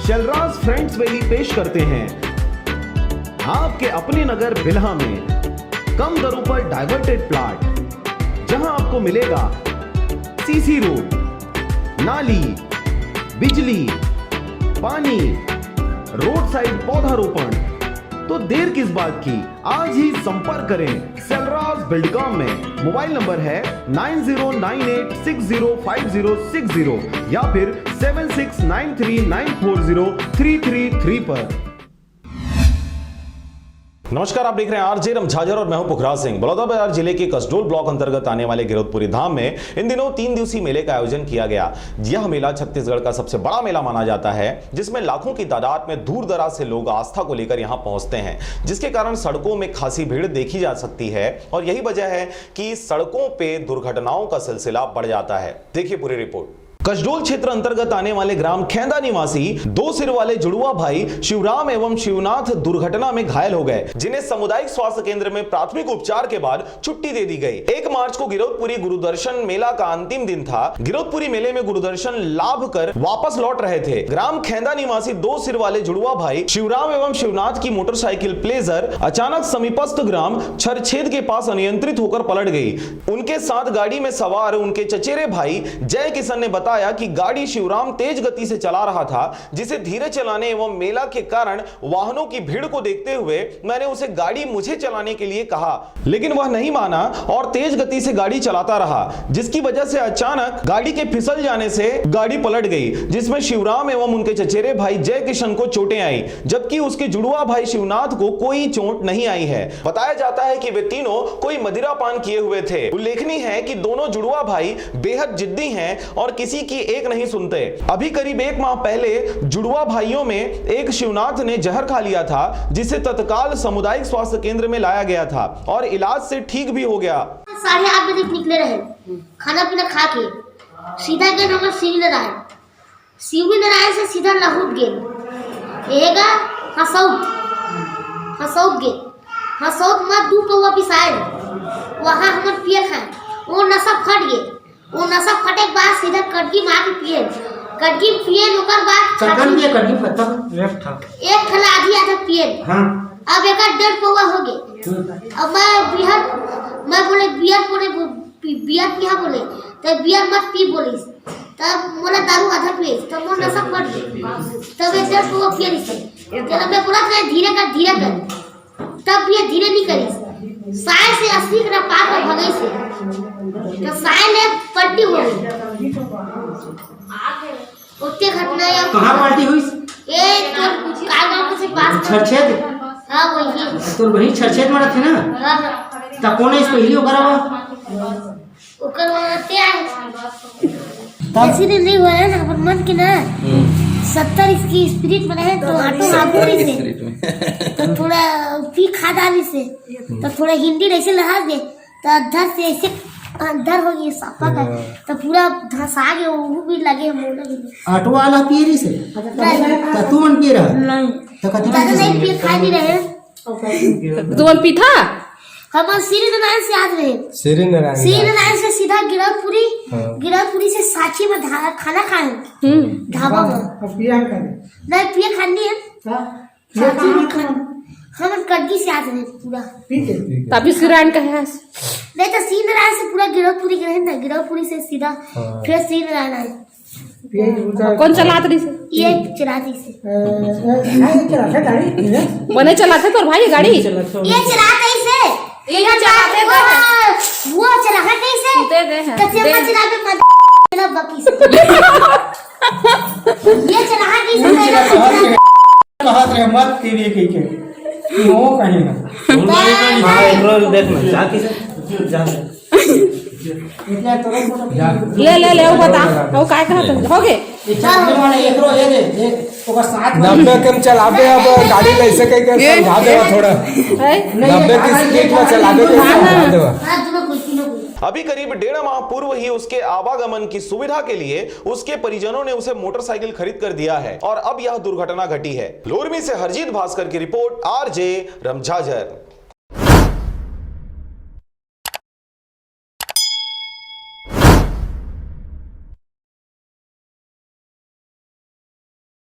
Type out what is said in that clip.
Shailraj friends valley पेश करते हैं आपके अपने नगर बिल्हा में कम दरों पर डाइवर्टेड प्लॉट, जहां आपको मिलेगा सीसी रोड, नाली, बिजली, पानी, रोड साइड पौधारोपण। तो देर किस बात की, आज ही संपर्क करें शैलराज बिल्डकॉम में। मोबाइल नंबर है 9098605060 या फिर 7693940333 पर। नमस्कार, आप देख रहे हैं आरजे रमझाझर और मैं हूं पुखराज सिंह। बलौदाबाजार जिले के कसडोल ब्लॉक अंतर्गत आने वाले गिरौदपुरी धाम में इन दिनों 3 दिवसीय मेले का आयोजन किया गया। यह मेला छत्तीसगढ़ का सबसे बड़ा मेला माना जाता है, जिसमें लाखों की तादाद में दूर दराज से लोग आस्था को लेकर यहां पहुंचते हैं, जिसके कारण सड़कों में खासी भीड़ देखी जा सकती है और यही वजह है कि सड़कों पे दुर्घटनाओं का सिलसिला बढ़ जाता है। देखिए पूरी रिपोर्ट। कसडोल क्षेत्र अंतर्गत आने वाले ग्राम खेंदा निवासी 2 सिर वाले जुड़वा भाई शिवराम एवं शिवनाथ दुर्घटना में घायल हो गए, जिन्हें सामुदायिक स्वास्थ्य केंद्र में प्राथमिक उपचार के बाद छुट्टी दे दी गई। 1 मार्च को गिरौदपुरी गुरुदर्शन मेला का अंतिम दिन था। गिरौदपुरी मेले में गुरुदर्शन लाभ कर वापस लौट रहे थे। ग्राम खेंदा निवासी 2 सिर वाले जुड़वा भाई शिवराम एवं शिवनाथ की मोटरसाइकिल प्लेजर अचानक समीपस्थ ग्राम छरछेद के पास अनियंत्रित होकर पलट गई। उनके साथ गाड़ी में सवार उनके चचेरे भाई जय किशन ने बताया कि गाड़ी शिवराम तेज गति से चला रहा था, जिसे धीरे चलाने एवं मेला के कारण वाहनों की भीड़ को देखते हुए मैंने उसे गाड़ी मुझे चलाने के लिए कहा, लेकिन वह नहीं माना और तेज गति से गाड़ी चलाता रहा, जिसकी वजह से अचानक गाड़ी के फिसल जाने से गाड़ी पलट गई, जिसमें शिवराम एवं उनके चचेरे भाई जय किशन को चोटें आई, जबकि उसके जुड़वा भाई शिवनाथ को कोई चोट नहीं आई है। बताया जाता है कि वे तीनों कोई मदिरा पान किए हुए थे। उल्लेखनीय है कि दोनों जुड़वा भाई बेहद जिद्दी हैं और किसी की एक नहीं सुनते। अभी करीब 1 माह पहले जुड़वा भाइयों में एक शिवनाथ ने जहर खा लिया था, जिसे तत्काल सामुदायिक स्वास्थ्य केंद्र में लाया गया था और इलाज से ठीक भी हो गया। 8:30 बजे निकले रहे, खाना पीना खा के सीधा गए हम शिवली नारायण से सीधा लहुट गए, एगा हसौत गए, हसौत मत 2 पौवा पिसाए, वहाँ हम पिए खाए, वो नशा फट गए। वो नशा फटे के बाद सीधा कटकी मार के पिए ओकर बाद कटकी पत्ता एक खला आधा पिए। अब एक 1.5 पौवा हो गए। अब मैं बोले बियर पिया बोले तो बियर मत पी बोली, तब मोला दारू आधा पिए, तब मोर नशा फट गए, तब 1.5 पौवा पिए। जब मैं बोला था धीरे कर तब भी धीरे नहीं करी, साय से 80 का पार पर भगई से तो साय ने पलटी हो गई। उतने घटना है। कहाँ पलटी हुई? ये तो कागज से पास छरछेद। हाँ वही। तो वही छरछेद में थे ना? हाँ। तब कौन है इसको हिलियो करावा? उकर वाते आए। ऐसी नहीं हुआ है ना, अपन मन के ना 70 इसकी स्पिरिट में है तो ऑटो आगुरी से तो थोड़ा पी खा डाली से तो थोड़ा हिंदी ऐसे लगा दे तो अधर से ऐसे अंदर हो गई सापा का तो पूरा धंसा गया, वो भी लगे मोला भी। ऑटो वाला पी रही से तो तू मन पी रहा नहीं तो कथी नहीं पी खा नहीं रहे तू मन पी था। हम श्री नारायण से आज रहे, श्री नारायण से सीधा गिरौदपुरी से सांची में खाना खाए ढाबा में। नहीं पिए खानी है हम कटकी से आज रहे पूरा तभी श्रीनारायण का है नहीं तो श्री नारायण से पूरा गिरौदपुरी गए ना, गिरौदपुरी से सीधा फिर श्री नारायण आए। कौन चलाते रही से? ये चलाती से बने चलाते तो भाई गाड़ी ये चलाते से वो चला कैसे कचेमा चला पे बाकी से ये चला कैसे कहा रे मत पीवे के वो कहेगा हां एकरो देखना जाके जा ले वो बता वो काय कहत हो गए एकरो ये दे ओकर साथ 90 कम चलाबे, अब गाड़ी कैसे कह के समझा देवा थोड़ा 90 की स्पीड में चलाबे के समझा देवा। अभी करीब 1.5 माह पूर्व ही उसके आवागमन की सुविधा के लिए उसके परिजनों ने उसे मोटरसाइकिल खरीद कर दिया है और अब यह दुर्घटना घटी है। लोरमी से हरजीत भास्कर की रिपोर्ट, आरजे रमझाझर।